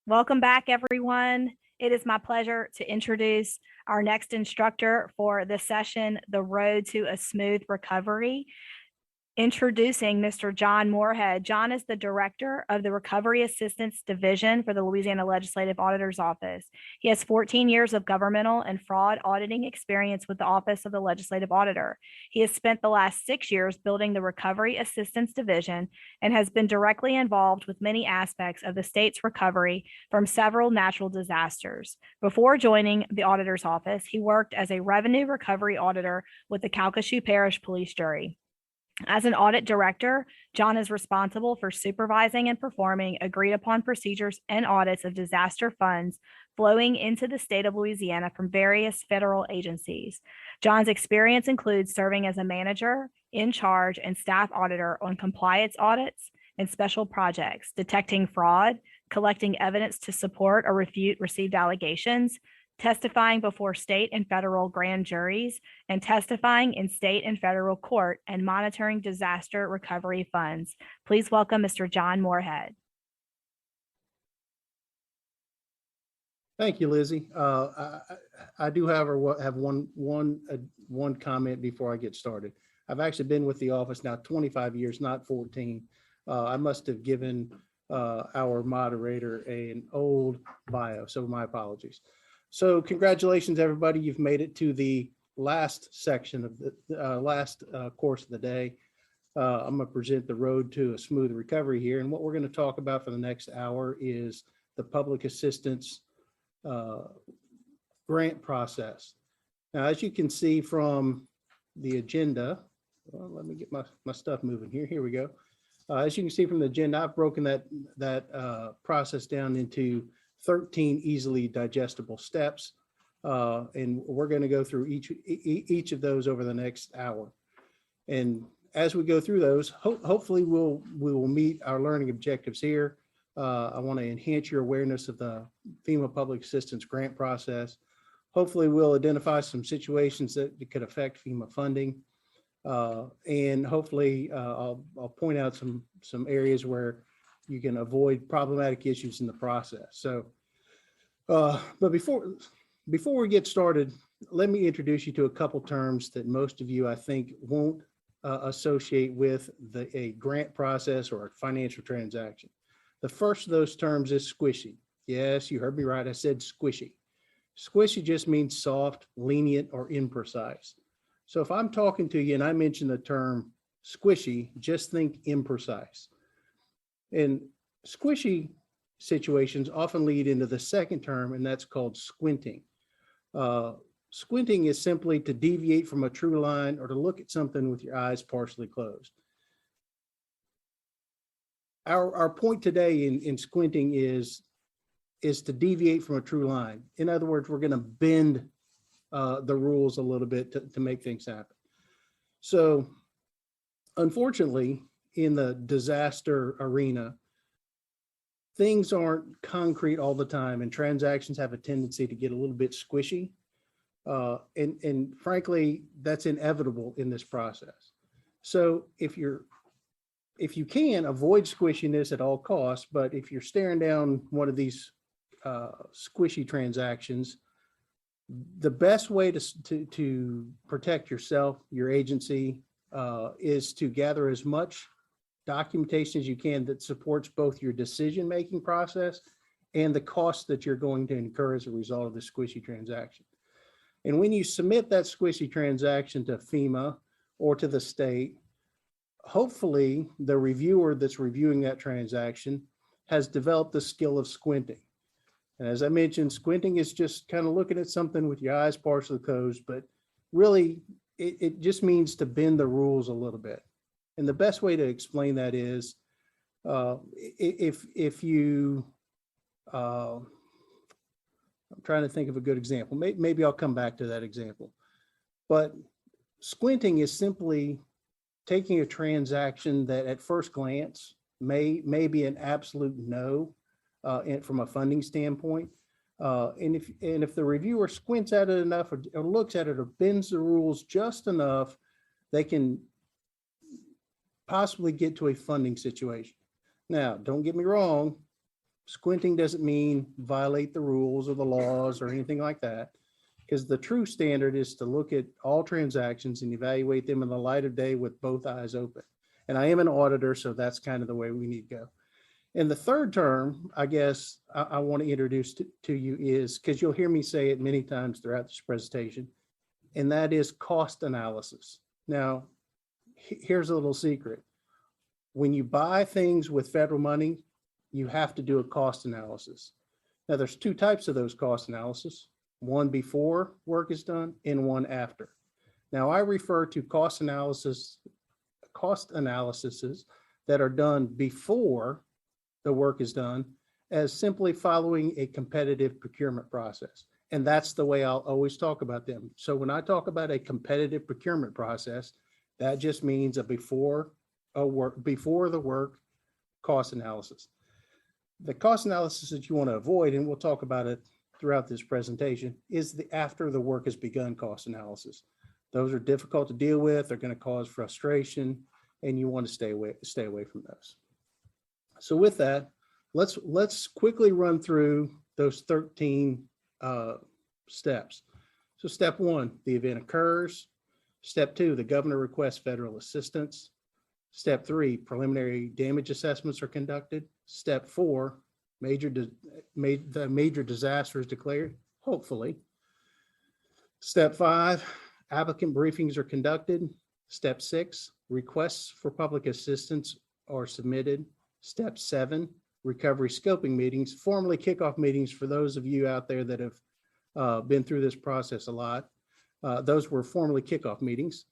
Welcome back, everyone. It is my pleasure to introduce our next instructor for the session, The Road to a Smooth Recovery. Introducing Mr. John Morehead. John is the director of the Recovery Assistance Division for the Louisiana Legislative Auditor's Office. He has 14 years of governmental and fraud auditing experience with the Office of the Legislative Auditor. He has spent the last 6 years building the Recovery Assistance Division and has been directly involved with many aspects of the state's recovery from several natural disasters. Before joining the auditor's office, he worked as a revenue recovery auditor with the Calcasieu Parish Police Jury. As an audit director, John is responsible for supervising and performing agreed upon procedures and audits of disaster funds flowing into the state of Louisiana from various federal agencies. John's experience includes serving as a manager, in charge, and staff auditor on compliance audits and special projects, detecting fraud, collecting evidence to support or refute received allegations, testifying before state and federal grand juries, and testifying in state and federal court, and monitoring disaster recovery funds. Please welcome Mr. John Morehead. Thank you, Lizzie. I do, however, have one comment before I get started. I've actually been with the office now 25 years, not 14. I must have given our moderator an old bio, so my apologies. So congratulations, everybody. You've made it to the last section of the last course of the day. I'm going to present the road to a smooth recovery here. And what we're going to talk about for the next hour is the public assistance grant process. Now, as you can see from the agenda, well, let me get my stuff moving here. Here we go. As you can see from the agenda, I've broken that process down into 13 easily digestible steps, and we're going to go through each of those over the next hour. And as we go through those, hopefully we will meet our learning objectives here. I want to enhance your awareness of the FEMA Public Assistance Grant process. Hopefully we'll identify some situations that could affect FEMA funding, and hopefully I'll point out some areas where you can avoid problematic issues in the process. So, but before we get started, let me introduce you to a couple terms that most of you, I think, won't associate with a grant process or a financial transaction. The first of those terms is squishy. Yes, you heard me right. I said squishy. Squishy just means soft, lenient, or imprecise. So if I'm talking to you and I mention the term squishy, just think imprecise. And squishy situations often lead into the second term, and that's called squinting. Squinting is simply to deviate from a true line or to look at something with your eyes partially closed. Our point today in squinting is to deviate from a true line. In other words, we're going to bend the rules a little bit to make things happen. So unfortunately, in the disaster arena, things aren't concrete all the time, and transactions have a tendency to get a little bit squishy. And frankly, that's inevitable in this process. So if you can, avoid squishiness at all costs, but if you're staring down one of these squishy transactions, the best way to protect yourself, your agency, is to gather as much documentation as you can that supports both your decision-making process and the costs that you're going to incur as a result of the squishy transaction. And when you submit that squishy transaction to FEMA or to the state, hopefully the reviewer that's reviewing that transaction has developed the skill of squinting. And as I mentioned, squinting is just kind of looking at something with your eyes partially closed, but really it just means to bend the rules a little bit. And the best way to explain that is if you, I'm trying to think of a good example. Maybe I'll come back to that example. But squinting is simply taking a transaction that at first glance may be an absolute no from a funding standpoint. And if the reviewer squints at it enough or looks at it or bends the rules just enough, they can possibly get to a funding situation. Now, don't get me wrong. Squinting doesn't mean violate the rules or the laws or anything like that, because the true standard is to look at all transactions and evaluate them in the light of day with both eyes open. And I am an auditor, so that's kind of the way we need to go. And the third term, I guess, I want to introduce to you is, because you'll hear me say it many times throughout this presentation, and that is cost analysis. Now, here's a little secret. When you buy things with federal money, you have to do a cost analysis. Now, there's two types of those cost analysis, one before work is done and one after. Now, I refer to cost analyses that are done before the work is done as simply following a competitive procurement process. And that's the way I'll always talk about them. So when I talk about a competitive procurement process, that just means a before the work cost analysis. The cost analysis that you want to avoid, and we'll talk about it throughout this presentation, is the after the work has begun cost analysis. Those are difficult to deal with, they're going to cause frustration, and you want to stay away from those. So with that, let's quickly run through those 13 steps. So step one, the event occurs. Step two, the governor requests federal assistance. Step three, preliminary damage assessments are conducted. Step four, the major disaster is declared, hopefully. Step five, applicant briefings are conducted. Step six, requests for public assistance are submitted. Step seven, recovery scoping meetings, formally kickoff meetings for those of you out there that have been through this process a lot. Those were formally kickoff meetings.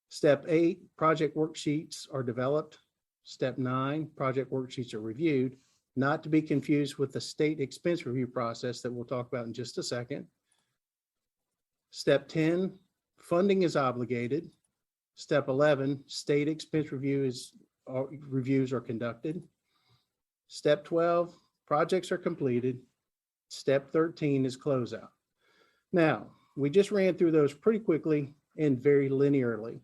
Step eight, project worksheets are developed. Step nine, project worksheets are reviewed, not to be confused with the state expense review process that we'll talk about in just a second. Step 10, funding is obligated. Step 11, state expense reviews are conducted. Step 12, projects are completed. Step 13 is closeout. Now, we just ran through those pretty quickly and very linearly.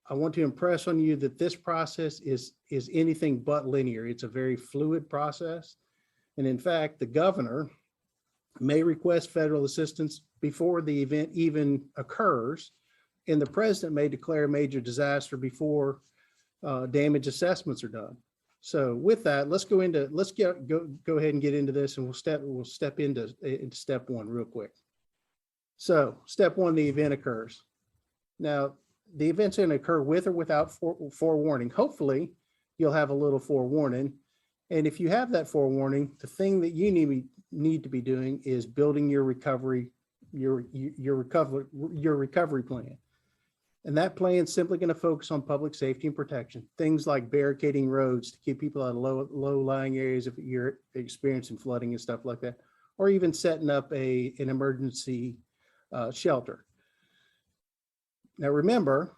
I want to impress on you that this process is anything but linear. It's a very fluid process. And in fact, the governor may request federal assistance before the event even occurs, and the president may declare a major disaster before damage assessments are done. So with that, let's go ahead and get into this, and we'll step into step one real quick. So step one, the event occurs. Now, the event's going to occur with or without forewarning. Hopefully, you'll have a little forewarning. And if you have that forewarning, the thing that you need to be doing is building your recovery plan. And that plan is simply going to focus on public safety and protection. Things like barricading roads to keep people out of low-lying areas if you're experiencing flooding and stuff like that, or even setting up an emergency shelter. Now remember,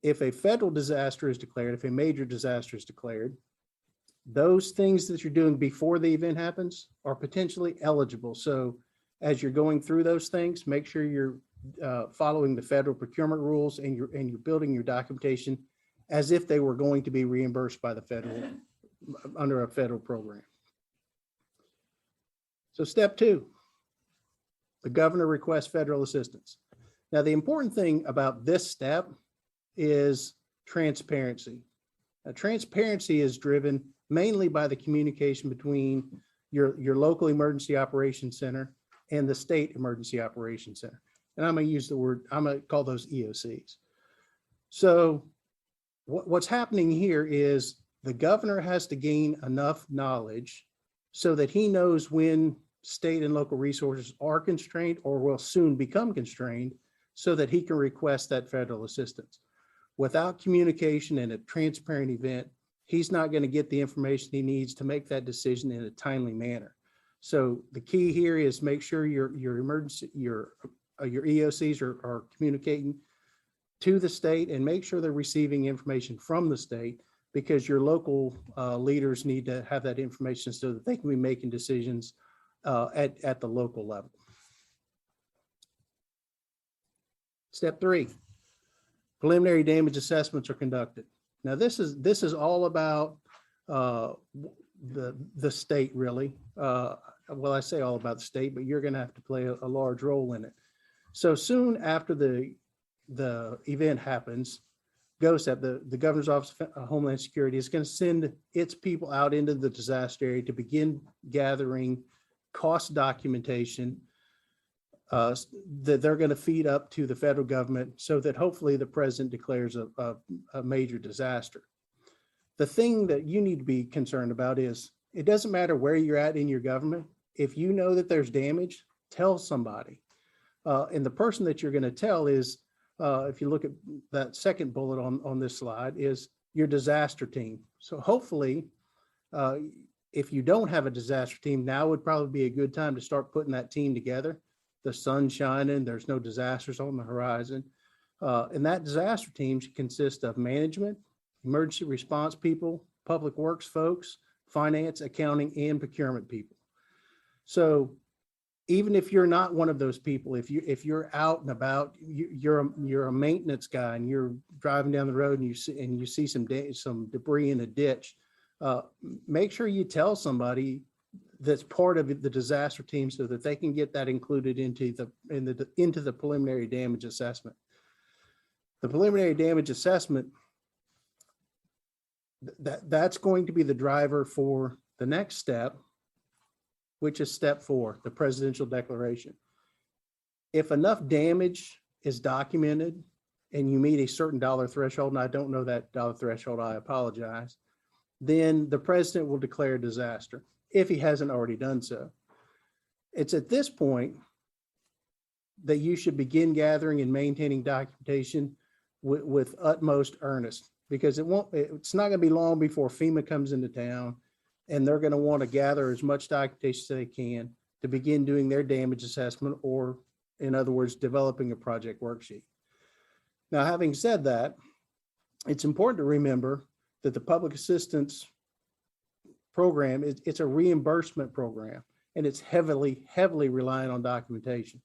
if a federal disaster is declared, if a major disaster is declared, those things that you're doing before the event happens are potentially eligible. So as you're going through those things, make sure you're following the federal procurement rules and you're building your documentation as if they were going to be reimbursed by the federal under a federal program. So step two, the governor requests federal assistance. Now, the important thing about this step is transparency. Now, transparency is driven mainly by the communication between your local emergency operations center and the state emergency operations center. And I'm going to call those EOCs. So what's happening here is the governor has to gain enough knowledge so that he knows when state and local resources are constrained or will soon become constrained, so that he can request that federal assistance. Without communication and a transparent event, he's not going to get the information he needs to make that decision in a timely manner. So the key here is make sure your EOCs are communicating to the state, and make sure they're receiving information from the state, because your local leaders need to have that information so that they can be making decisions at the local level. Step three, preliminary damage assessments are conducted. Now, this is all about the state really. Well, I say all about the state, but you're going to have to play a large role in it. So soon after the event happens, GOSEP, the Governor's Office of Homeland Security, is going to send its people out into the disaster area to begin gathering cost documentation that they're going to feed up to the federal government so that hopefully the president declares a major disaster. The thing that you need to be concerned about is it doesn't matter where you're at in your government. If you know that there's damage, tell somebody. And the person that you're going to tell is, if you look at that second bullet on this slide, is your disaster team. So hopefully, if you don't have a disaster team, now would probably be a good time to start putting that team together. The sun's shining, there's no disasters on the horizon. And that disaster team should consist of management, emergency response people, public works folks, finance, accounting, and procurement people. So even if you're not one of those people, if you're out and about, you're a maintenance guy and you're driving down the road and you see some debris in a ditch, make sure you tell somebody that's part of the disaster team so that they can get that included into the preliminary damage assessment. The preliminary damage assessment, that's going to be the driver for the next step, which is step 4, the presidential declaration. If enough damage is documented and you meet a certain dollar threshold, and I don't know that dollar threshold, I apologize, then the president will declare a disaster if he hasn't already done so. It's at this point that you should begin gathering and maintaining documentation with utmost earnest, because it's not going to be long before FEMA comes into town and they're going to want to gather as much documentation as they can to begin doing their damage assessment, or in other words, developing a project worksheet. Now, having said that, it's important to remember that the public assistance program it's a reimbursement program, and it's heavily reliant on documentation.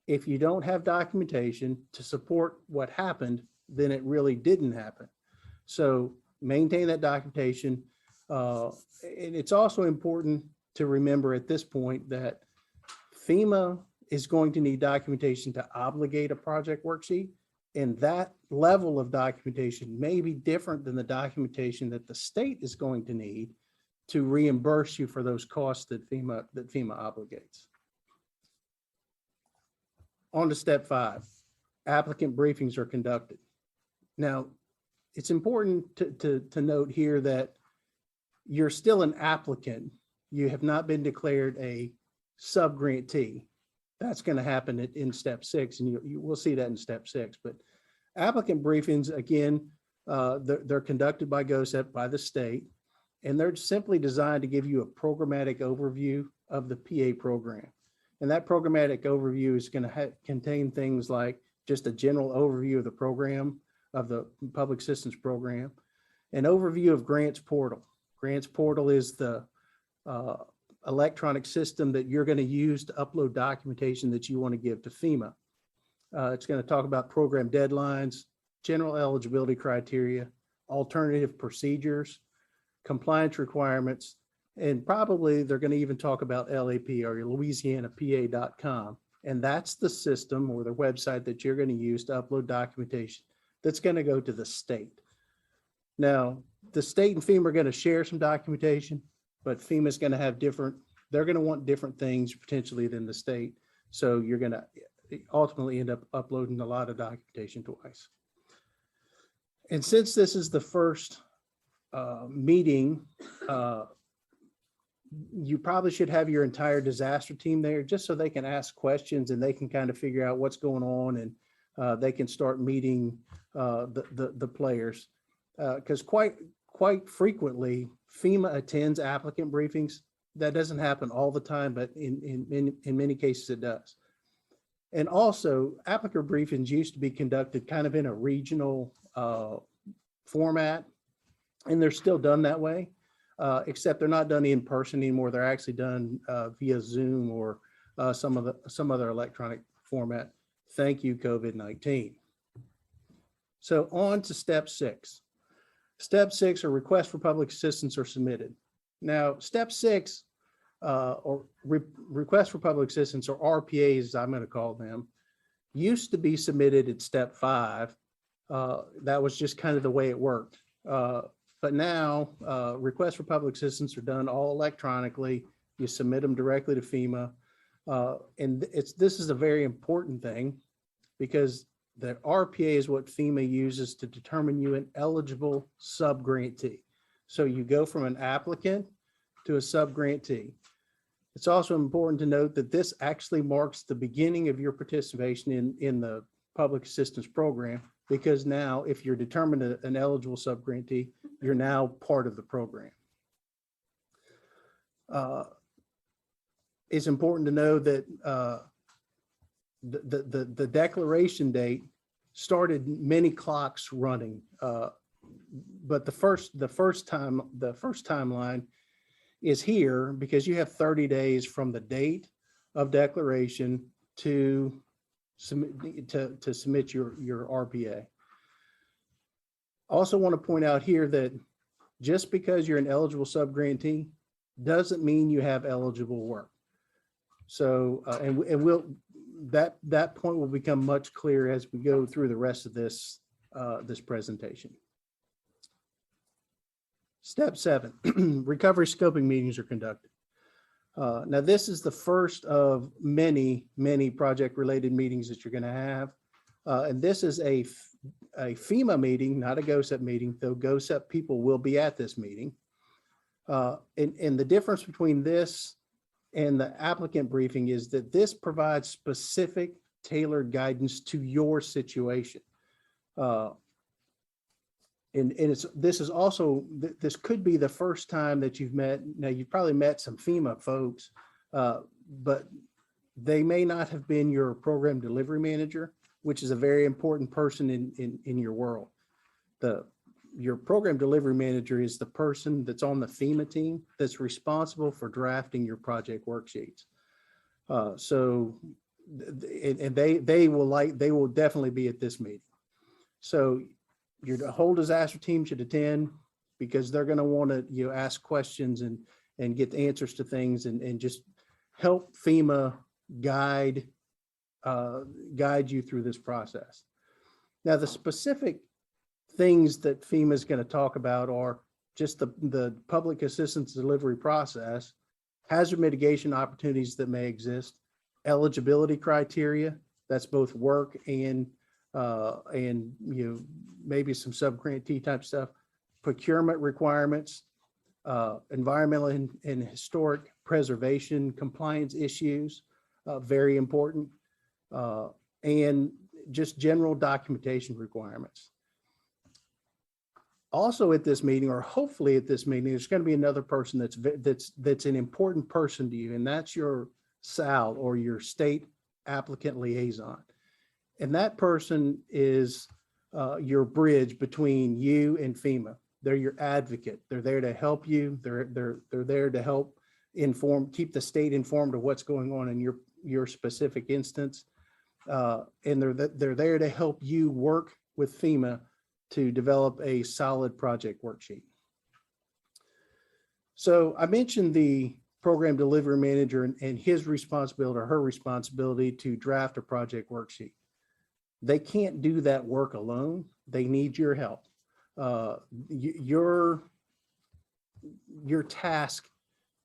If you don't have documentation to support what happened, then it really didn't happen. So maintain that documentation. And it's also important to remember at this point that FEMA is going to need documentation to obligate a project worksheet. And that level of documentation may be different than the documentation that the state is going to need to reimburse you for those costs that FEMA obligates. On to step 5, applicant briefings are conducted. Now, it's important to note here that you're still an applicant. You have not been declared a sub-grantee. That's going to happen in step 6, and you will see that in step 6. But applicant briefings, again, they're conducted by GOSEP, by the state, and they're simply designed to give you a programmatic overview of the PA program. And that programmatic overview is going to contain things like just a general overview of the program, of the public assistance program, an overview of Grants Portal. Grants Portal is the electronic system that you're going to use to upload documentation that you want to give to FEMA. It's going to talk about program deadlines, general eligibility criteria, alternative procedures, compliance requirements, and probably they're going to even talk about LAP, or LouisianaPA.com. And that's the system or the website that you're going to use to upload documentation that's going to go to the state. Now, the state and FEMA are going to share some documentation, but FEMA is going to have they're going to want different things potentially than the state. So you're going to ultimately end up uploading a lot of documentation twice. And since this is the first meeting, you probably should have your entire disaster team there just so they can ask questions and they can kind of figure out what's going on, and they can start meeting the players. Because quite frequently, FEMA attends applicant briefings. That doesn't happen all the time, but in many cases it does. And also, applicant briefings used to be conducted kind of in a regional format, and they're still done that way, except they're not done in person anymore. They're actually done via Zoom or some other electronic format. Thank you, COVID-19. So on to step 6. Step 6 are requests for public assistance are submitted. Now, step 6, or request for public assistance, or RPAs, as I'm going to call them, used to be submitted at step 5. That was just kind of the way it worked. But now requests for public assistance are done all electronically. You submit them directly to FEMA. And this is a very important thing, because the RPA is what FEMA uses to determine you an eligible subgrantee. So you go from an applicant to a subgrantee. It's also important to note that this actually marks the beginning of your participation in the public assistance program, because now if you're determined an eligible subgrantee, you're now part of the program. It's important to know that the declaration date started many clocks running, but the first timeline is here, because you have 30 days from the date of declaration to submit your RPA. Also want to point out here that just because you're an eligible subgrantee doesn't mean you have eligible work. So, that point will become much clearer as we go through the rest of this presentation. Step 7, recovery scoping meetings are conducted. Now, this is the first of many project-related meetings that you're going to have. And this is a FEMA meeting, not a GOSEP meeting, though GOSEP people will be at this meeting. And the difference between this and the applicant briefing is that this provides specific tailored guidance to your situation. This could be the first time that you've met. Now, you've probably met some FEMA folks, but they may not have been your program delivery manager, which is a very important person in your world. Your program delivery manager is the person that's on the FEMA team that's responsible for drafting your project worksheets. They will definitely be at this meeting. So your whole disaster team should attend, because they're going to want to ask questions and get the answers to things, and just help FEMA guide you through this process. Now, the specific things that FEMA is going to talk about are just the public assistance delivery process, hazard mitigation opportunities that may exist, eligibility criteria, that's both work and maybe some subgrantee type stuff, procurement requirements, environmental and historic preservation compliance issues, very important, and just general documentation requirements. Also at this meeting, or hopefully at this meeting, there's going to be another person that's an important person to you, and that's your SAL, or your state applicant liaison. And that person is your bridge between you and FEMA. They're your advocate. They're there to help you. They're there to help keep the state informed of what's going on in your specific instance. And they're there to help you work with FEMA to develop a solid project worksheet. So I mentioned the program delivery manager and his responsibility, or her responsibility, to draft a project worksheet. They can't do that work alone. They need your help. Your task,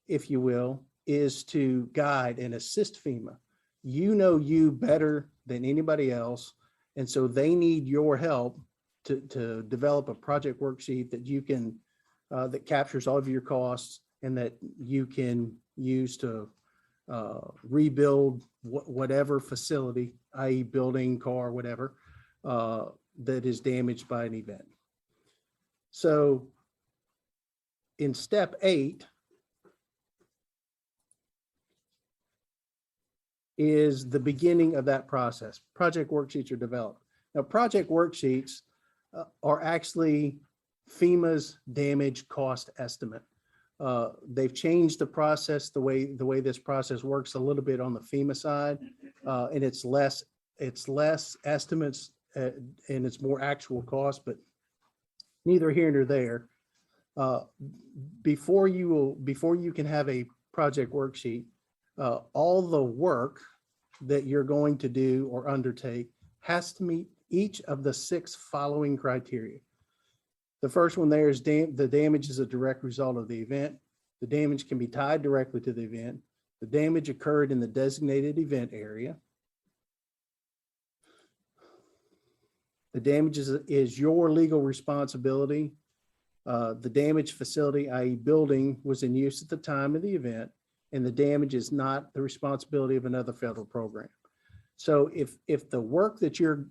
if you will, is to guide and assist FEMA. You know you better than anybody else, and so they need your help to develop a project worksheet that you can that captures all of your costs, and that you can use to rebuild whatever facility, i.e. building, car, whatever, that is damaged by an event. So in step 8 is the beginning of that process. Project worksheets are developed. Now, project worksheets are actually FEMA's damage cost estimate. They've changed the process, the way this process works a little bit on the FEMA side, and it's less estimates and it's more actual cost, but neither here nor there. Uh, before you can have a project worksheet, all the work that you're going to do or undertake has to meet each of the 6 following criteria. The first one there is the damage is a direct result of the event. The damage can be tied directly to the event. The damage occurred in the designated event area. The damage is your legal responsibility. The damaged facility, i.e. building, was in use at the time of the event, and the damage is not the responsibility of another federal program. So if the work that you're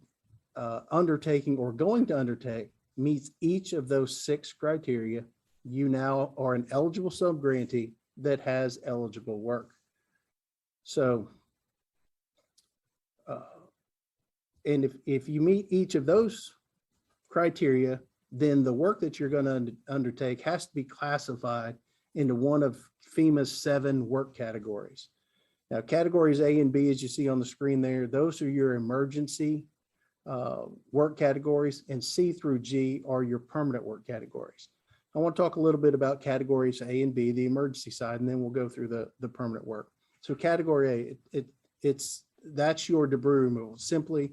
undertaking or going to undertake meets each of those 6 criteria, you now are an eligible subgrantee that has eligible work. So, and if you meet each of those criteria, then the work that you're going to undertake has to be classified into one of FEMA's 7 work categories. Now, categories A and B, as you see on the screen there, those are your emergency work categories, and C through G are your permanent work categories. I want to talk a little bit about categories A and B, the emergency side, and then we'll go through the permanent work. So category A, that's your debris removal. Simply,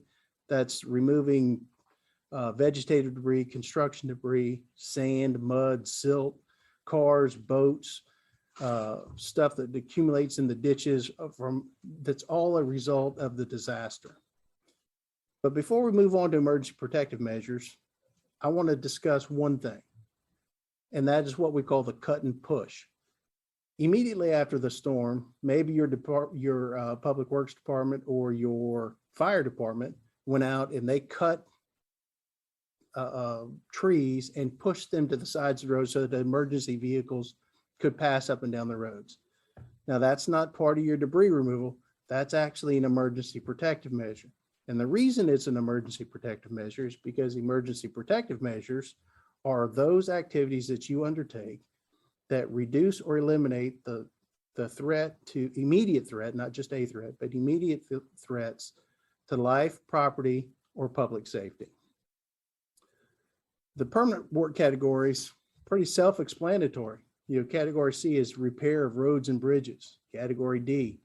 that's removing vegetative debris, construction debris, sand, mud, silt, cars, boats, stuff that accumulates in the ditches that's all a result of the disaster. But before we move on to emergency protective measures, I want to discuss one thing, and that is what we call the cut and push. Immediately after the storm, maybe your public works department or your fire department went out and they cut trees and pushed them to the sides of the road so that emergency vehicles could pass up and down the roads. Now, that's not part of your debris removal. That's actually an emergency protective measure. And the reason it's an emergency protective measure is because emergency protective measures are those activities that you undertake that reduce or eliminate the threat to immediate threat, not just a threat, but immediate threats to life, property, or public safety. The permanent work categories, pretty self-explanatory. Category C is repair of roads and bridges. Category D,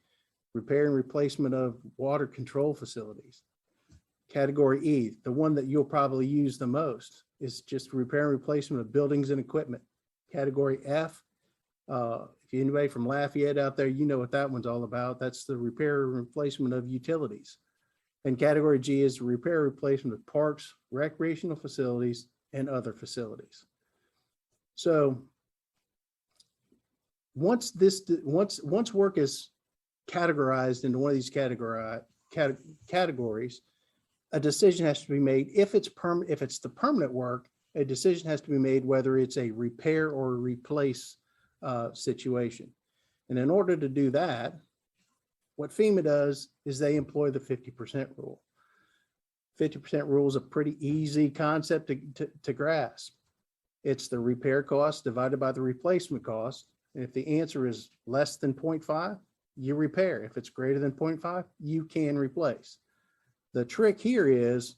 repair and replacement of water control facilities. Category E, the one that you'll probably use the most, is just repair and replacement of buildings and equipment. Category F, if anybody from Lafayette out there, you know what that one's all about. That's the repair and replacement of utilities. And category G is repair and replacement of parks, recreational facilities, and other facilities. So once work is categorized into one of these categories, a decision has to be made. If it's the permanent work, a decision has to be made whether it's a repair or a replace situation. And in order to do that, what FEMA does is they employ the 50% rule. 50% rule is a pretty easy concept to grasp. It's the repair cost divided by the replacement cost. And if the answer is less than 0.5, you repair. If it's greater than 0.5, you can replace. The trick here is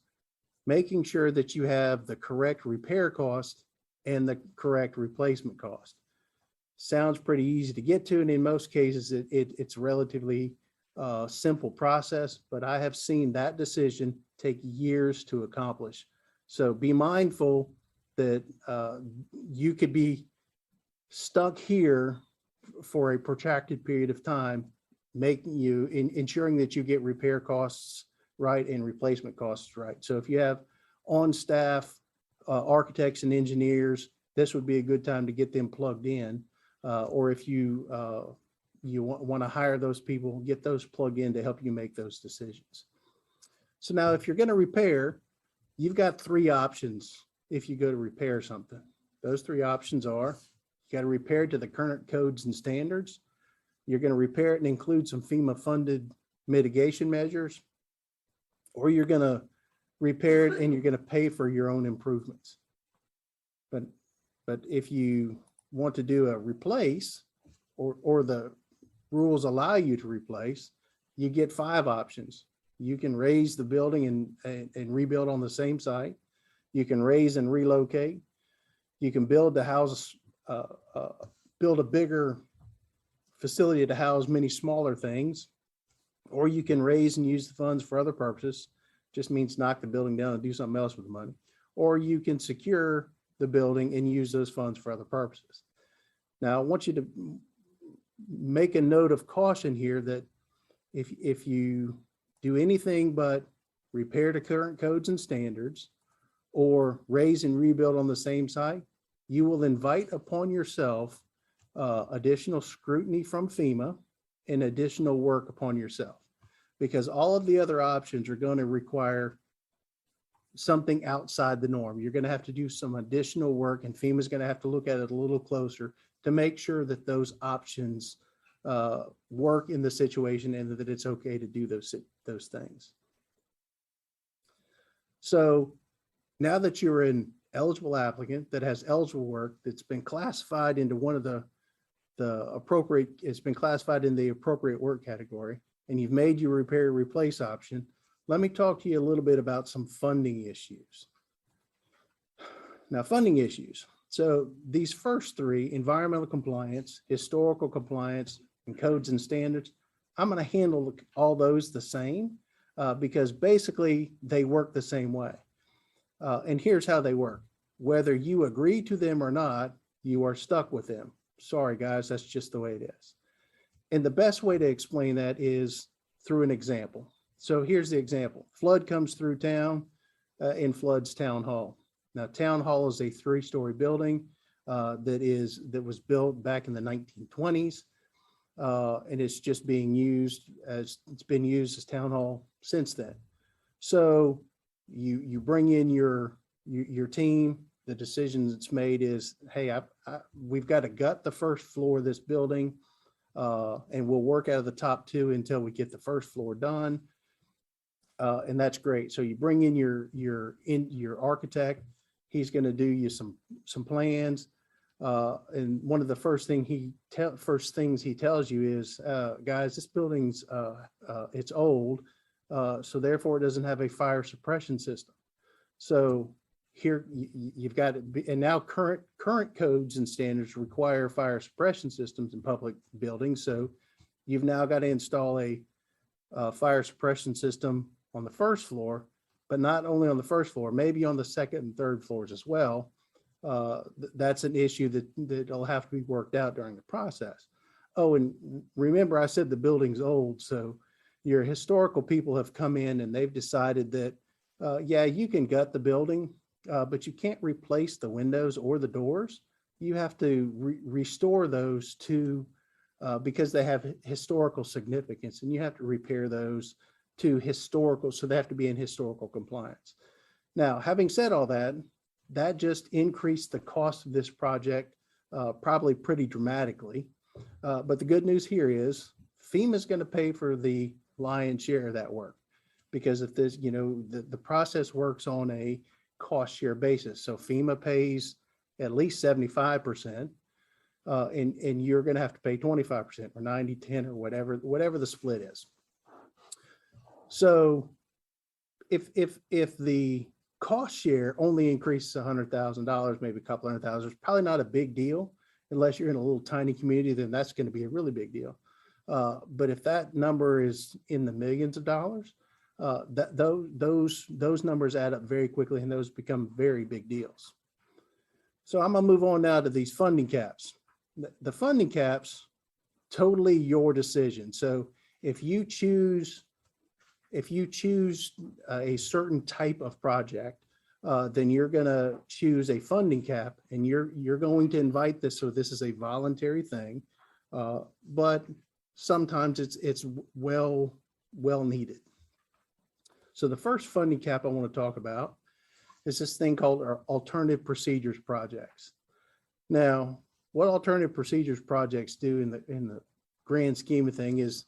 making sure that you have the correct repair cost and the correct replacement cost. Sounds pretty easy to get to, and in most cases, it's a relatively simple process, but I have seen that decision take years to accomplish. So be mindful that you could be stuck here for a protracted period of time, ensuring that you get repair costs right and replacement costs right. So if you have on staff architects and engineers, this would be a good time to get them plugged in. Or if you want to hire those people, get those plugged in to help you make those decisions. So now if you're going to repair, you've got 3 options if you go to repair something. Those 3 options are: you got to repair to the current codes and standards. You're going to repair it and include some FEMA funded mitigation measures, or you're going to repair it and you're going to pay for your own improvements. But if you want to do a replace, or the rules allow you to replace, you get 5 options. You can raise the building and rebuild on the same site. You can raise and relocate. You can build the house, build a bigger facility to house many smaller things, or you can raise and use the funds for other purposes. Just means knock the building down and do something else with the money. Or you can secure the building and use those funds for other purposes. Now, I want you to make a note of caution here that if you do anything but repair to current codes and standards or raise and rebuild on the same site, you will invite upon yourself additional scrutiny from FEMA and additional work upon yourself, because all of the other options are going to require something outside the norm. You're going to have to do some additional work, and FEMA is going to have to look at it a little closer to make sure that those options work in the situation and that it's okay to do those things. So now that you're an eligible applicant that has eligible work that's been classified into one of the appropriate, it's been classified in the appropriate work category, and you've made your repair replace option, let me talk to you a little bit about some funding issues. Now, funding issues. So these first three, environmental compliance, historical compliance, and codes and standards, I'm going to handle all those the same because basically they work the same way. And here's how they work. Whether you agree to them or not, you are stuck with them. Sorry, guys, that's just the way it is. And the best way to explain that is through an example. So here's the example. Flood comes through town and floods town hall. Now, town hall is a 3-story building that was built back in the 1920s. And it's just being used as it's been used as town hall since then. So you bring in your team. The decision that's made is, hey, we've got to gut the first floor of this building, and we'll work out of the top 2 until we get the first floor done. And that's great. So you bring in your architect. He's going to do you some plans. And one of the first things he tells you is, guys, this building's it's old, so therefore it doesn't have a fire suppression system. So here you've got it, and now current codes and standards require fire suppression systems in public buildings. So you've now got to install a fire suppression system on the first floor, but not only on the first floor, maybe on the second and third floors as well. That's an issue that'll have to be worked out during the process. Oh, and remember I said the building's old, so your historical people have come in and they've decided that, yeah, you can gut the building, but you can't replace the windows or the doors. You have to restore those to, because they have historical significance, and you have to repair those to historical, so they have to be in historical compliance. Now, having said all that, that just increased the cost of this project probably pretty dramatically. But the good news here is FEMA is going to pay for the lion's share of that work, because if this, the process works on a cost share basis. So FEMA pays at least 75%, and you're going to have to pay 25% or 90-10 or whatever the split is. So if the cost share only increases $100,000, maybe a couple $100,000, it's probably not a big deal. Unless you're in a little tiny community, then that's going to be a really big deal. But if that number is in the millions of dollars, those numbers add up very quickly, and those become very big deals. So I'm gonna move on now to these funding caps. The funding caps, totally your decision. So if you choose a certain type of project, then you're going to choose a funding cap, and you're going to invite this. So this is a voluntary thing, but sometimes it's well needed. So the first funding cap I want to talk about is this thing called our alternative procedures projects. Now, what alternative procedures projects do in the grand scheme of thing is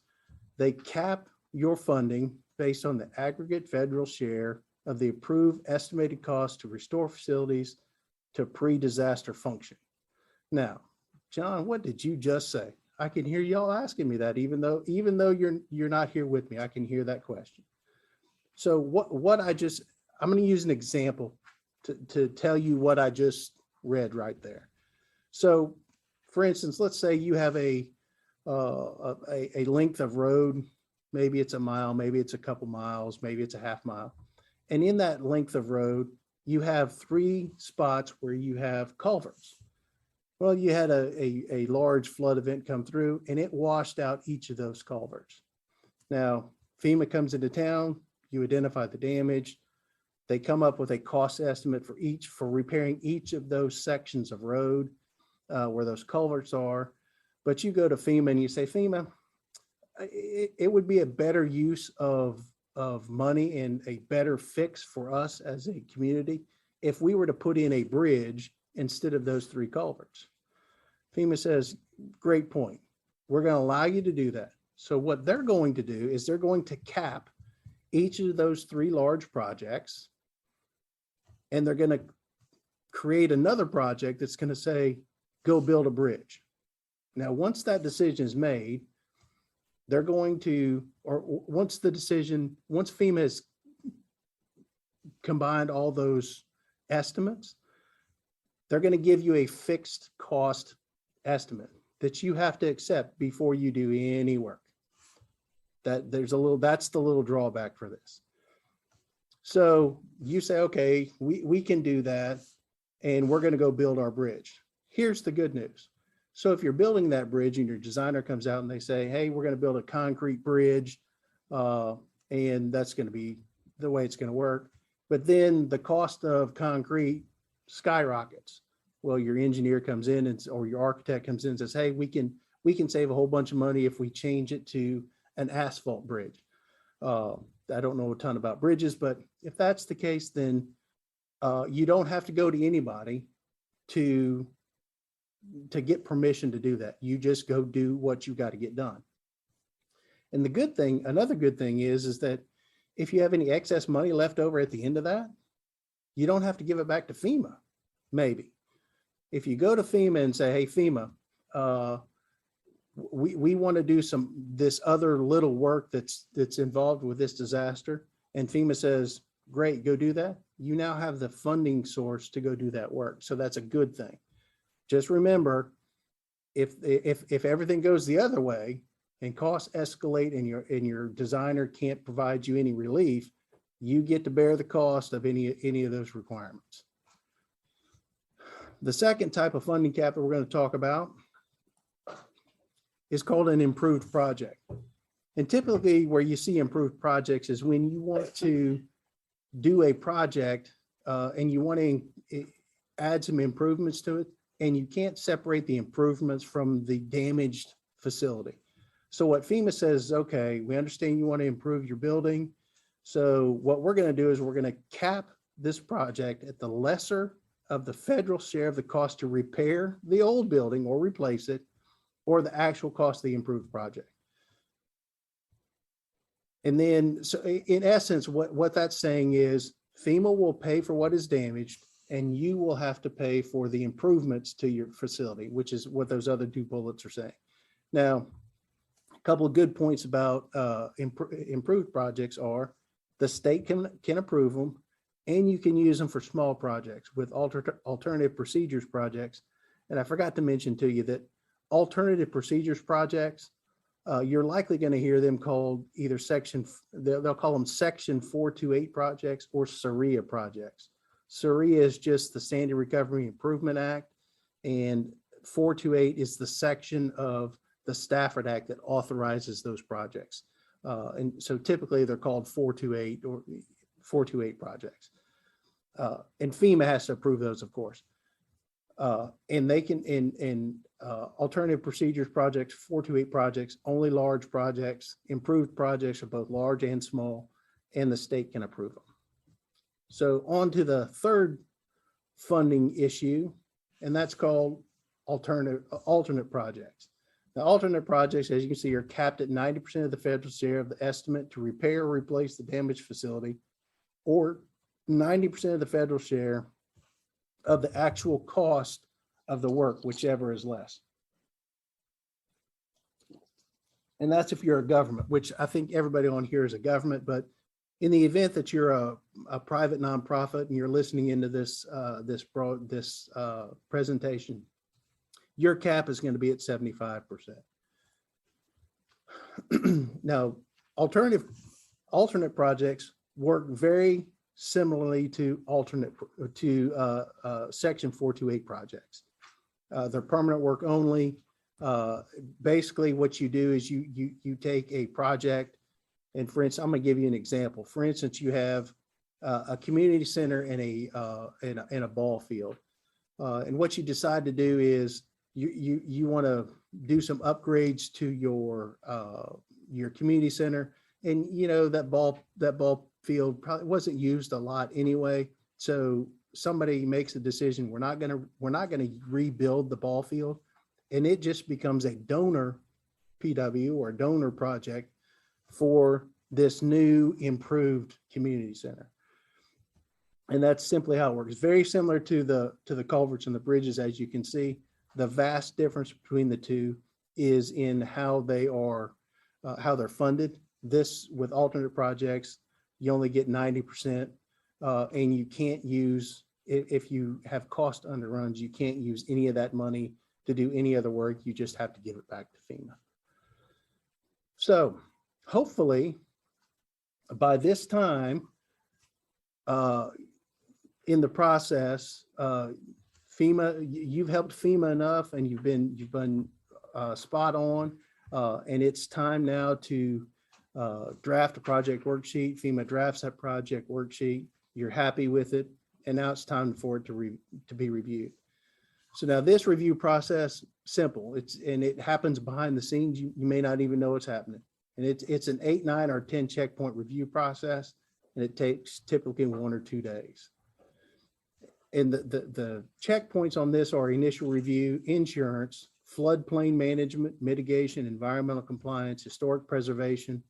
they cap your funding based on the aggregate federal share of the approved estimated cost to restore facilities to pre-disaster function. Now, John, what did you just say? I can hear y'all asking me that, even though you're not here with me, I can hear that question. So I'm going to use an example to tell you what I just red right there. So for instance, let's say you have a length of road, maybe it's a mile, maybe it's a couple miles, maybe it's a half mile. And in that length of road, you have 3 spots where you have culverts. Well, you had a large flood event come through and it washed out each of those culverts. Now, FEMA comes into town, you identify the damage. They come up with a cost estimate for repairing each of those sections of road where those culverts are. But you go to FEMA and you say, FEMA, it would be a better use of money and a better fix for us as a community if we were to put in a bridge instead of those 3 culverts. FEMA says, great point. We're going to allow you to do that. So what they're going to do is they're going to cap each of those 3 large projects, and they're going to create another project that's going to say, go build a bridge. Now, once that decision is made, they're going to, or once FEMA has combined all those estimates, they're going to give you a fixed cost estimate that you have to accept before you do any work. That's the little drawback for this. So you say, okay, we can do that and we're going to go build our bridge. Here's the good news. So if you're building that bridge and your designer comes out and they say, hey, we're going to build a concrete bridge, and that's going to be the way it's going to work. But then the cost of concrete skyrockets. Well, your engineer comes in or your architect comes in and says, hey, we can save a whole bunch of money if we change it to an asphalt bridge. I don't know a ton about bridges, but if that's the case, then you don't have to go to anybody to get permission to do that. You just go do what you got to get done. And another good thing is that if you have any excess money left over at the end of that, you don't have to give it back to FEMA, maybe. If you go to FEMA and say, hey, FEMA, we want to do this other little work that's involved with this disaster, and FEMA says, great, go do that. You now have the funding source to go do that work. So that's a good thing. Just remember, if everything goes the other way and costs escalate and your designer can't provide you any relief, you get to bear the cost of any of those requirements. The second type of funding cap that we're going to talk about is called an improved project. And typically where you see improved projects is when you want to do a project and you want to add some improvements to it, and you can't separate the improvements from the damaged facility. So what FEMA says is, okay, we understand you want to improve your building. So what we're going to do is we're going to cap this project at the lesser of the federal share of the cost to repair the old building or replace it, or the actual cost of the improved project. And then, so in essence, what that's saying is FEMA will pay for what is damaged, and you will have to pay for the improvements to your facility, which is what those other 2 bullets are saying. Now, a couple of good points about improved projects are the state can approve them, and you can use them for small projects with alternative procedures projects. And I forgot to mention to you that alternative procedures projects, you're likely going to hear them called either they'll call them Section 428 projects or SREA projects. SREA is just the Sandy Recovery Improvement Act, and 428 is the section of the Stafford Act that authorizes those projects. And so typically they're called 428 or 428 projects. And FEMA has to approve those, of course. And they can, in alternative procedures projects, 428 projects, only large projects, improved projects are both large and small, and the state can approve them. So on to the third funding issue, and that's called alternate projects. Now, alternate projects, as you can see, are capped at 90% of the federal share of the estimate to repair or replace the damaged facility, or 90% of the federal share of the actual cost of the work, whichever is less. And that's if you're a government, which I think everybody on here is a government, but In the event that you're a private nonprofit and you're listening into this presentation, your cap is going to be at 75%. Now, alternate projects work very similarly to Section 428 projects. They're permanent work only. Basically, what you do is you take a project, and for instance, I'm going to give you an example. For instance, you have a community center and a ball field, and what you decide to do is you want to do some upgrades to your community center, and you know that ball field probably wasn't used a lot anyway. So somebody makes a decision, we're not going to rebuild the ball field, and it just becomes a donor PW or a donor project for this new improved community center. And that's simply how it works. Very similar to the culverts and the bridges. As you can see, the vast difference between the two is in how they're funded. This, with alternate projects, you only get 90%, and you can't use, if you have cost underruns, you can't use any of that money to do any other work. You just have to give it back to FEMA. So hopefully by this time in the process, FEMA, you've helped FEMA enough, and you've been spot on, and it's time now to draft a project worksheet. FEMA drafts that project worksheet. You're happy with it, and now it's time for it to be reviewed. So now this review process, simple. It happens behind the scenes. You may not even know what's happening. And it's an 8, 9, or 10 checkpoint review process, and it takes typically 1 or 2 days. And the checkpoints on this are initial review, insurance, floodplain management, mitigation, environmental compliance, historic preservation.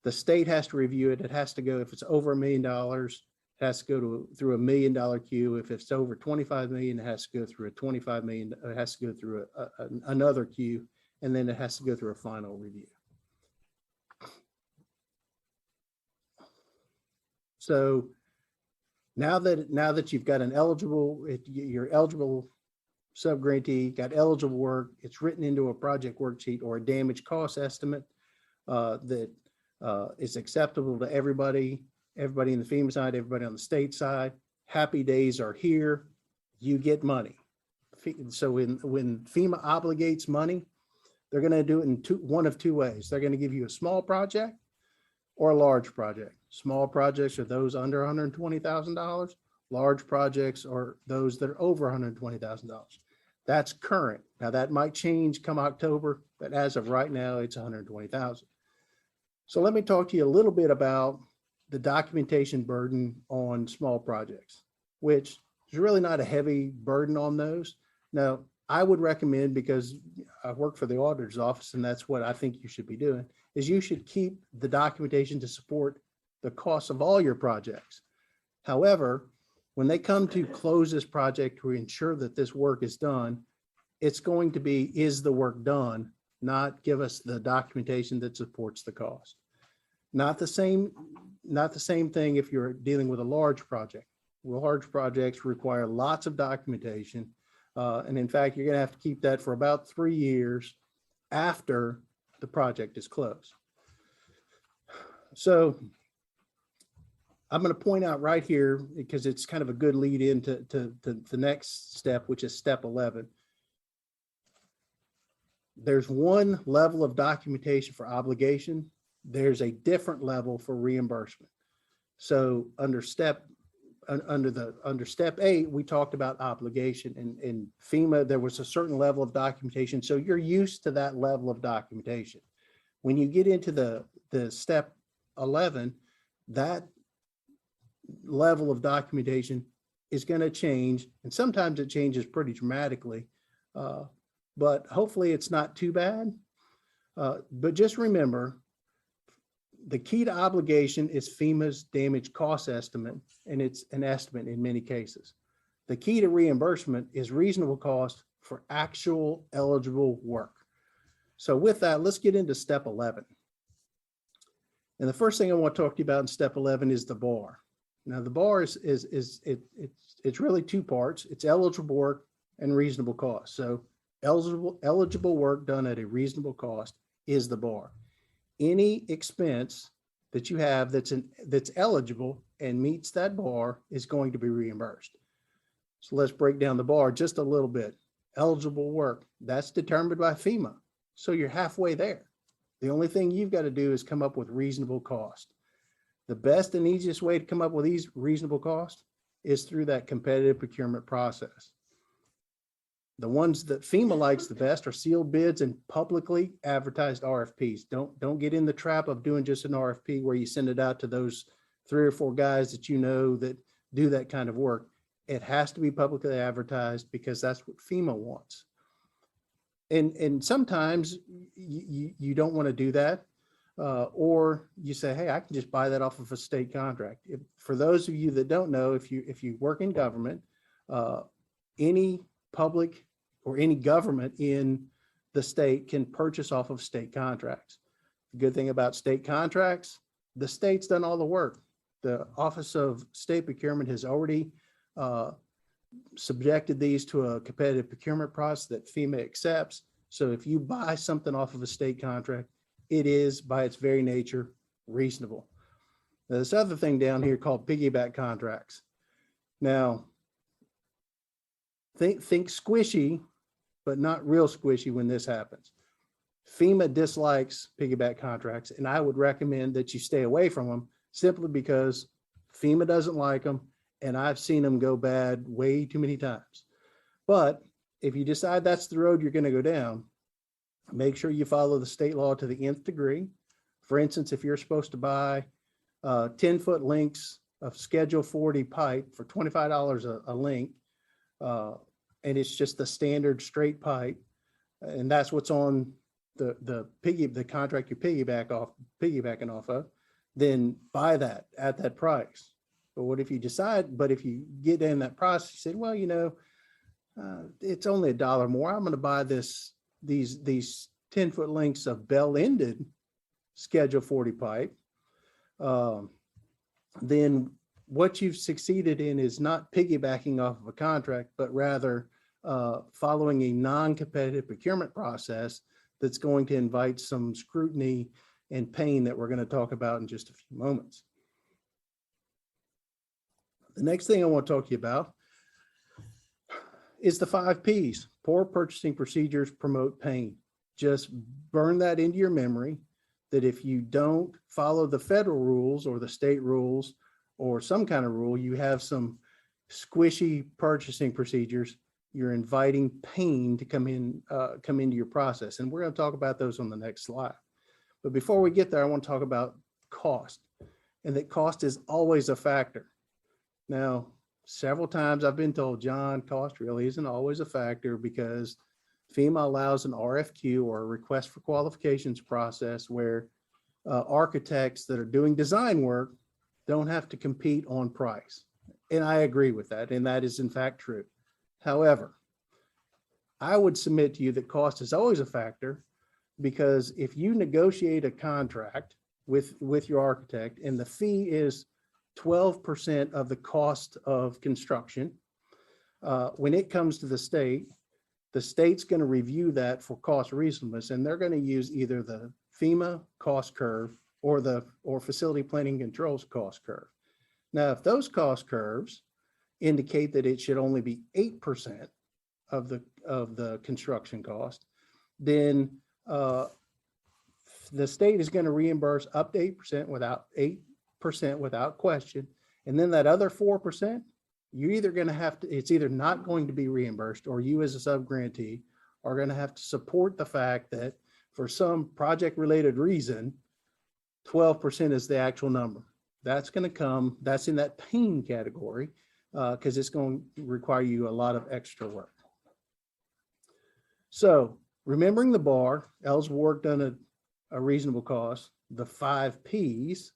The state has to review it. It has to go, if it's over $1 million, it has to go through $1 million queue. If it's over 25 million, it has to go through a 25 million, it has to go through another queue, and then it has to go through a final review. So now that you've got you're eligible subgrantee, got eligible work, it's written into a project worksheet or a damage cost estimate that is acceptable to everybody in the FEMA side, everybody on the state side. Happy days are here. You get money. So when FEMA obligates money, they're going to do it in one of two ways. They're going to give you a small project or a large project. Small projects are those under $120,000. Large projects are those that are over $120,000. That's current. Now that might change come October, but as of right now, it's $120,000. So let me talk to you a little bit about the documentation burden on small projects, which is really not a heavy burden on those. Now, I would recommend, because I work for the auditor's office, and that's what I think you should be doing, is you should keep the documentation to support the cost of all your projects. However, when they come to close this project to ensure that this work is done, it's going to be, is the work done, not give us the documentation that supports the cost. Not the same thing if you're dealing with a large project. Large projects require lots of documentation. And in fact, you're going to have to keep that for about 3 years after the project is closed. So I'm going to point out right here, because it's kind of a good lead into the next step, which is step 11. There's one level of documentation for obligation. There's a different level for reimbursement. So under step 8, we talked about obligation, and in FEMA, there was a certain level of documentation. So you're used to that level of documentation. When you get into the step 11, that level of documentation is going to change. And sometimes it changes pretty dramatically, but hopefully it's not too bad. But just remember, the key to obligation is FEMA's damage cost estimate, and it's an estimate in many cases. The key to reimbursement is reasonable cost for actual eligible work. So with that, let's get into step 11. And the first thing I want to talk to you about in step 11 is the bar. Now the bar it's really two parts. It's eligible work and reasonable cost. So eligible work done at a reasonable cost is the bar. Any expense that you have that's eligible and meets that bar is going to be reimbursed. So let's break down the bar just a little bit. Eligible work, that's determined by FEMA. So you're halfway there. The only thing you've got to do is come up with reasonable cost. The best and easiest way to come up with these reasonable cost is through that competitive procurement process. The ones that FEMA likes the best are sealed bids and publicly advertised RFPs. Don't get in the trap of doing just an RFP where you send it out to those 3 or 4 guys that you know that do that kind of work. It has to be publicly advertised because that's what FEMA wants. And sometimes you don't want to do that, or you say, hey, I can just buy that off of a state contract. For those of you that don't know, if you work in government, any public or any government in the state can purchase off of state contracts. The good thing about state contracts, the state's done all the work. The Office of State Procurement has already subjected these to a competitive procurement process that FEMA accepts. So if you buy something off of a state contract, it is by its very nature reasonable. Now, this other thing down here called piggyback contracts. Now, think squishy, but not real squishy when this happens. FEMA dislikes piggyback contracts, and I would recommend that you stay away from them simply because FEMA doesn't like them, and I've seen them go bad way too many times. But if you decide that's the road you're going to go down, make sure you follow the state law to the nth degree. For instance, if you're supposed to buy 10-foot links of Schedule 40 pipe for $25 a link, and it's just the standard straight pipe, and that's what's on the contract you're piggybacking off of, then buy that at that price. But what if you if you get in that process, you say, well, it's only $1 more. I'm going to buy these 10-foot lengths of bell-ended Schedule 40 pipe. Then what you've succeeded in is not piggybacking off of a contract, but rather following a non-competitive procurement process that's going to invite some scrutiny and pain that we're going to talk about in just a few moments. The next thing I want to talk to you about is the 5 Ps. Poor purchasing procedures promote pain. Just burn that into your memory that if you don't follow the federal rules or the state rules or some kind of rule, you have some squishy purchasing procedures, you're inviting pain to come into your process. And we're going to talk about those on the next slide. But before we get there, I want to talk about cost, and that cost is always a factor. Now, several times I've been told, John, cost really isn't always a factor because FEMA allows an RFQ or a request for qualifications process where architects that are doing design work don't have to compete on price. And I agree with that. And that is in fact true. However, I would submit to you that cost is always a factor because if you negotiate a contract with your architect and the fee is 12% of the cost of construction, when it comes to the state's going to review that for cost reasonableness, and they're going to use either the FEMA cost curve or facility planning controls cost curve. Now, if those cost curves indicate that it should only be 8% of the construction cost, then the state is going to reimburse up to 8% without question. And then that other 4%, you're either going to have to, it's either not going to be reimbursed or you as a subgrantee are going to have to support the fact that for some project related reason, 12% is the actual number. That's going to come, that's in that pain category because it's going to require you a lot of extra work. So remembering the bar, eligible work done at a reasonable cost, the 5 Ps,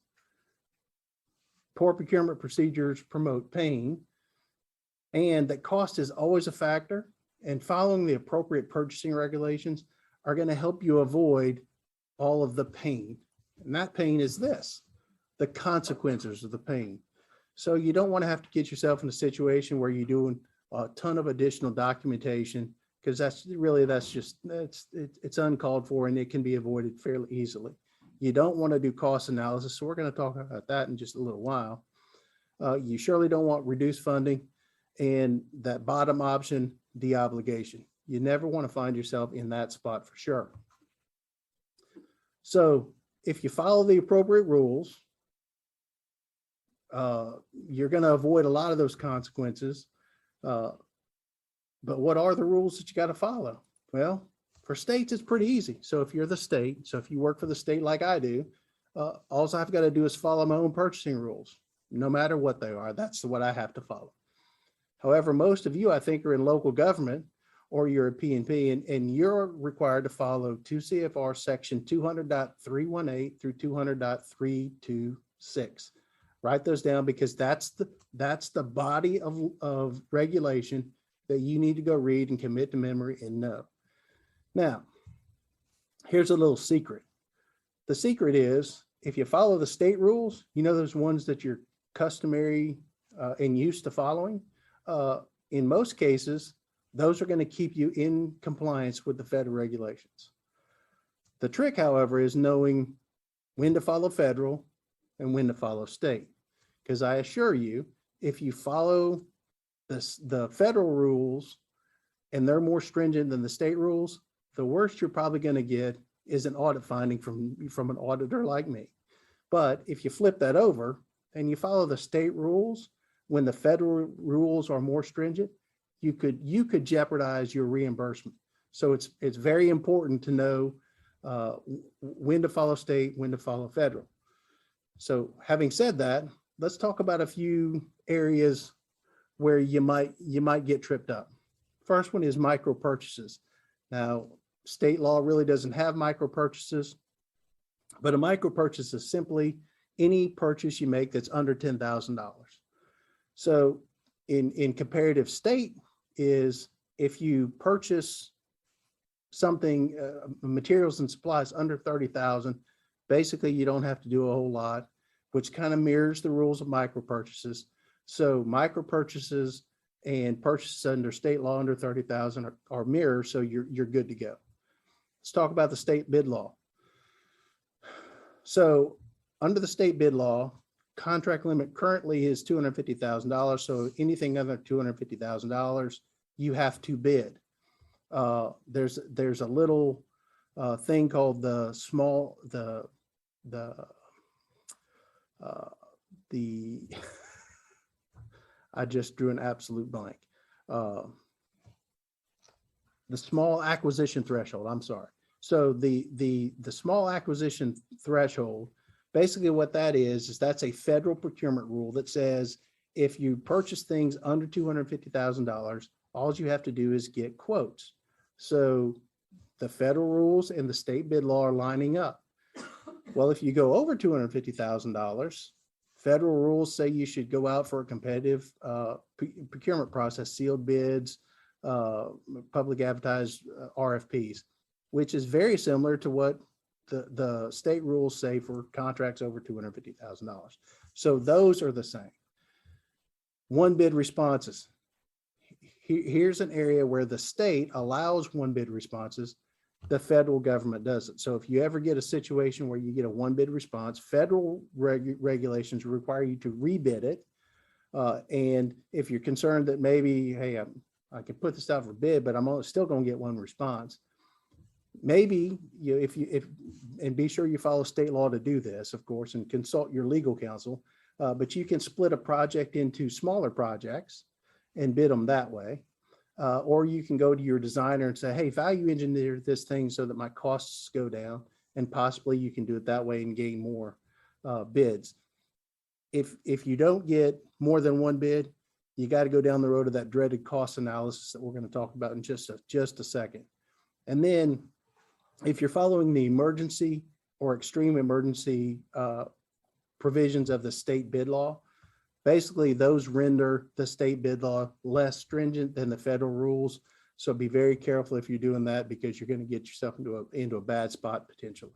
poor procurement procedures promote pain, and that cost is always a factor, and following the appropriate purchasing regulations are going to help you avoid all of the pain And that pain is this, the consequences of the pain. So you don't want to have to get yourself in a situation where you're doing a ton of additional documentation, because it's uncalled for and it can be avoided fairly easily. You don't want to do cost analysis. So we're going to talk about that in just a little while. You surely don't want reduced funding, and that bottom option, deobligation. You never want to find yourself in that spot for sure. So if you follow the appropriate rules, you're going to avoid a lot of those consequences. But what are the rules that you got to follow? Well, for states, it's pretty easy. So if you're the state, so if you work for the state like I do, all I've got to do is follow my own purchasing rules, no matter what they are. That's what I have to follow. However, most of you, I think, are in local government or you're a P&P, and you're required to follow 2 CFR section 200.318 through 200.326. Write those down, because that's the body of regulation that you need to go read and commit to memory and know. Now, here's a little secret. The secret is, if you follow the state rules, you know those ones that you're customary and used to following, in most cases, those are going to keep you in compliance with the federal regulations. The trick, however, is knowing when to follow federal and when to follow state. Because I assure you, if you follow the federal rules and they're more stringent than the state rules, the worst you're probably going to get is an audit finding from an auditor like me. But if you flip that over and you follow the state rules when the federal rules are more stringent, you could jeopardize your reimbursement. So it's very important to know when to follow state, when to follow federal. So having said that, let's talk about a few areas where you might get tripped up. First one is micro purchases. Now, state law really doesn't have micro purchases, but a micro purchase is simply any purchase you make that's under $10,000. So in comparative state is if you purchase something, materials and supplies under 30,000, basically you don't have to do a whole lot, which kind of mirrors the rules of micro purchases. So micro purchases and purchases under state law under 30,000 are mirrors, so you're good to go. Let's talk about the state bid law. So under the state bid law, contract limit currently is $250,000. So anything under $250,000, you have to bid. There's a little thing called the I just drew an absolute blank. The small acquisition threshold, I'm sorry. So the small acquisition threshold, basically what that is that's a federal procurement rule that says if you purchase things under $250,000, all you have to do is get quotes. So the federal rules and the state bid law are lining up. Well, if you go over $250,000, federal rules say you should go out for a competitive procurement process, sealed bids, public advertised RFPs, which is very similar to what the state rules say for contracts over $250,000. So those are the same. One bid responses. Here's an area where the state allows one bid responses. The federal government doesn't. So if you ever get a situation where you get a one bid response, federal regulations require you to rebid it. And if you're concerned that maybe, hey, I can put this out for bid, but I'm still going to get one response, maybe and be sure you follow state law to do this, of course, and consult your legal counsel. But you can split a project into smaller projects and bid them that way. Or you can go to your designer and say, hey, value engineer this thing so that my costs go down, and possibly you can do it that way and gain more bids. If you don't get more than one bid, you got to go down the road of that dreaded cost analysis that we're going to talk about in just a second. And then if you're following the emergency or extreme emergency provisions of the state bid law, basically those render the state bid law less stringent than the federal rules. So be very careful if you're doing that, because you're going to get yourself into a bad spot potentially.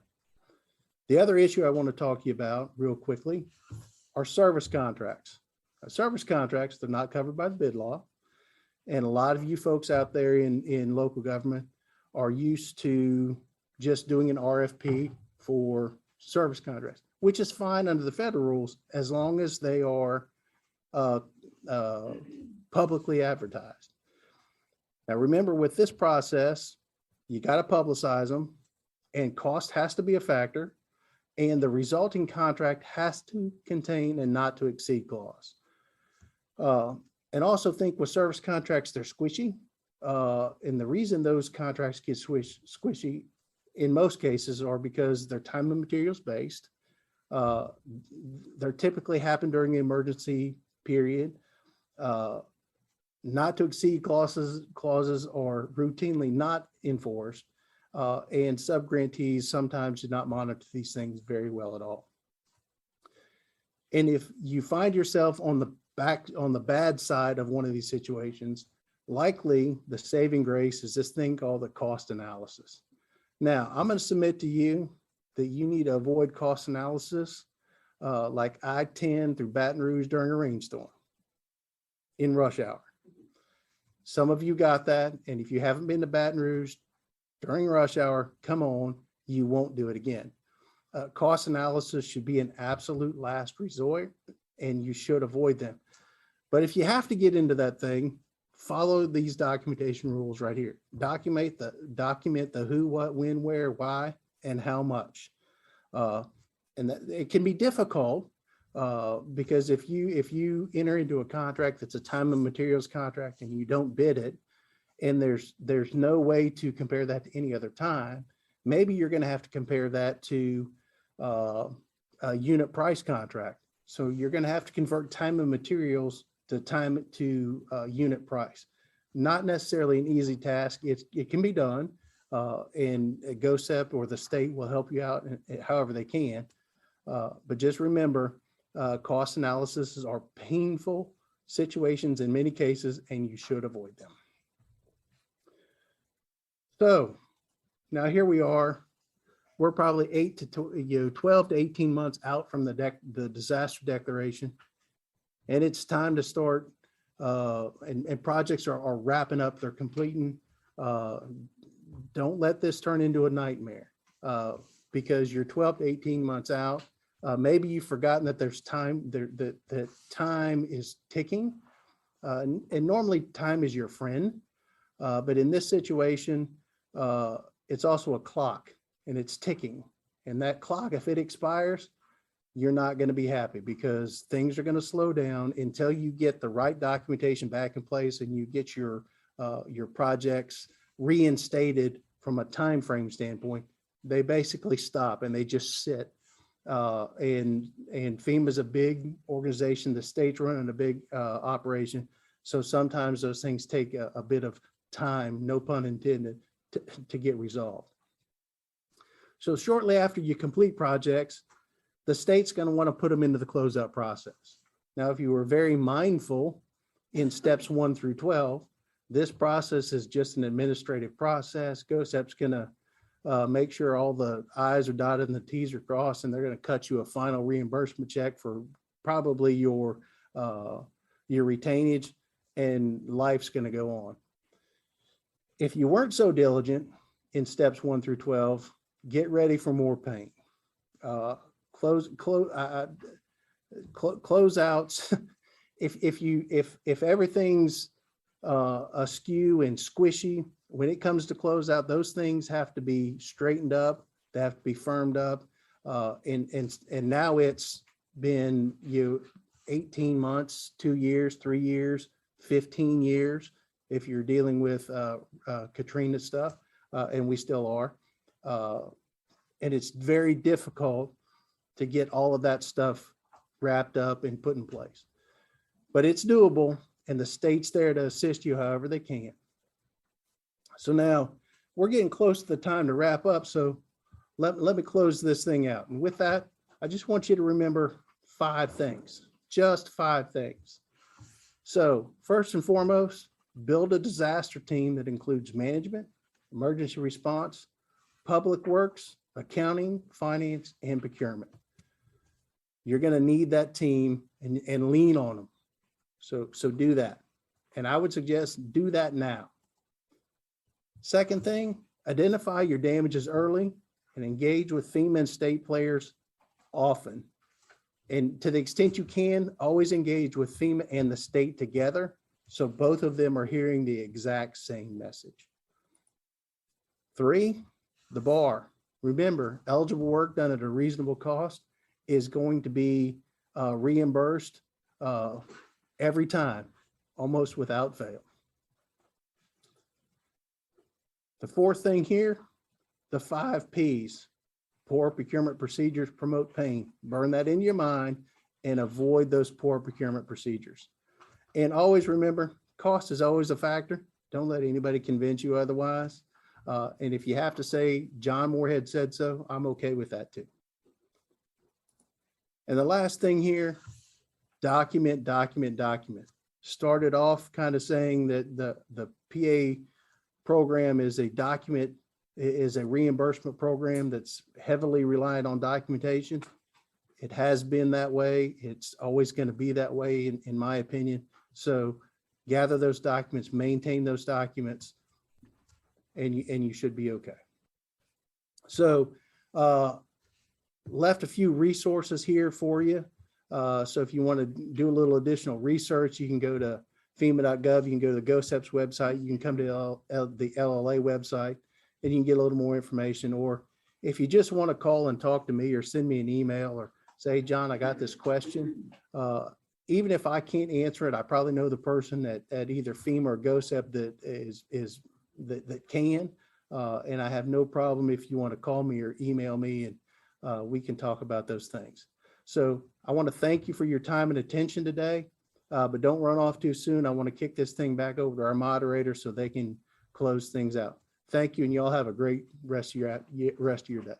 The other issue I want to talk to you about real quickly are service contracts. Service contracts, they're not covered by the bid law. And a lot of you folks out there in local government are used to just doing an RFP for service contracts, which is fine under the federal rules as long as they are publicly advertised. Now, remember, with this process, you got to publicize them, and cost has to be a factor, and the resulting contract has to contain a not to exceed clause. And also think with service contracts, they're squishy. And the reason those contracts get squishy in most cases are because they're time and materials based. They're typically happen during the emergency period. Not to exceed clauses are routinely not enforced. And subgrantees sometimes do not monitor these things very well at all. And if you find yourself on the bad side of one of these situations, likely the saving grace is this thing called the cost analysis. Now, I'm going to submit to you that you need to avoid cost analysis like I-10 through Baton Rouge during a rainstorm in rush hour. Some of you got that, and if you haven't been to Baton Rouge during rush hour, come on, you won't do it again. Cost analysis should be an absolute last resort, and you should avoid them. But if you have to get into that thing, follow these documentation rules right here. Document the who, what, when, where, why, and how much. And that, it can be difficult because if you enter into a contract that's a time and materials contract and you don't bid it, and there's no way to compare that to any other time, maybe you're going to have to compare that to a unit price contract. So you're going to have to convert time and materials to unit price. Not necessarily an easy task. It can be done, and GOSEP or the state will help you out however they can. But just remember, cost analysis are painful situations in many cases, and you should avoid them. So now here we are. We're probably 12 to 18 months out from the disaster declaration, and it's time to start. And projects are wrapping up; they're completing. Don't let this turn into a nightmare because you're 12 to 18 months out. Maybe you've forgotten that there's time. That time is ticking, and normally time is your friend. But in this situation, it's also a clock. And it's ticking, and that clock, if it expires, you're not going to be happy because things are going to slow down until you get the right documentation back in place and you get your projects reinstated from a time frame standpoint. They basically stop and they just sit. And FEMA is a big organization. The state's running a big operation, so sometimes those things take a bit of time, no pun intended, to get resolved. So shortly after you complete projects, the state's going to want to put them into the closeout process. Now, if you were very mindful in steps 1 through 12, this process is just an administrative process. GOSEP's going to make sure all the I's are dotted and the T's are crossed, and they're going to cut you a final reimbursement check for probably your retainage, and life's going to go on. If you weren't so diligent in steps 1 through 12, get ready for more pain. Closeouts. If everything's askew and squishy, when it comes to closeout, those things have to be straightened up. They have to be firmed up. And now it's been 18 months, 2 years, 3 years, 15 years. If you're dealing with Katrina stuff, and we still are. And it's very difficult to get all of that stuff wrapped up and put in place. But it's doable, and the state's there to assist you however they can. So now we're getting close to the time to wrap up, so let me close this thing out. And with that, I just want you to remember 5 things, just 5 things. So first and foremost, build a disaster team that includes management, emergency response, public works, accounting, finance, and procurement. You're going to need that team and lean on them. So do that. And I would suggest do that now. Second thing, identify your damages early and engage with FEMA and state players often. And to the extent you can, always engage with FEMA and the state together, so both of them are hearing the exact same message. 3, the bar. Remember, eligible work done at a reasonable cost is going to be reimbursed every time, almost without fail. The fourth thing here, the 5 Ps. Poor procurement procedures promote pain. Burn that in your mind and avoid those poor procurement procedures. And always remember, cost is always a factor. Don't let anybody convince you otherwise. And if you have to say, John Morehead said so, I'm okay with that too. And the last thing here, document, document, document. Started off kind of saying that the PA program is a document, is a reimbursement program that's heavily reliant on documentation. It has been that way. It's always going to be that way, in my opinion. So gather those documents, maintain those documents, and you should be okay. So left a few resources here for you. So if you want to do a little additional research, you can go to FEMA.gov, you can go to the GOSEP's website, you can come to the LLA website, and you can get a little more information. Or if you just want to call and talk to me or send me an email or say, John, I got this question. Even if I can't answer it, I probably know the person at either FEMA or GOSEP that can. And I have no problem if you want to call me or email me, and we can talk about those things. So I want to thank you for your time and attention today, but don't run off too soon. I want to kick this thing back over to our moderator so they can close things out. Thank you, and y'all have a great rest of your day.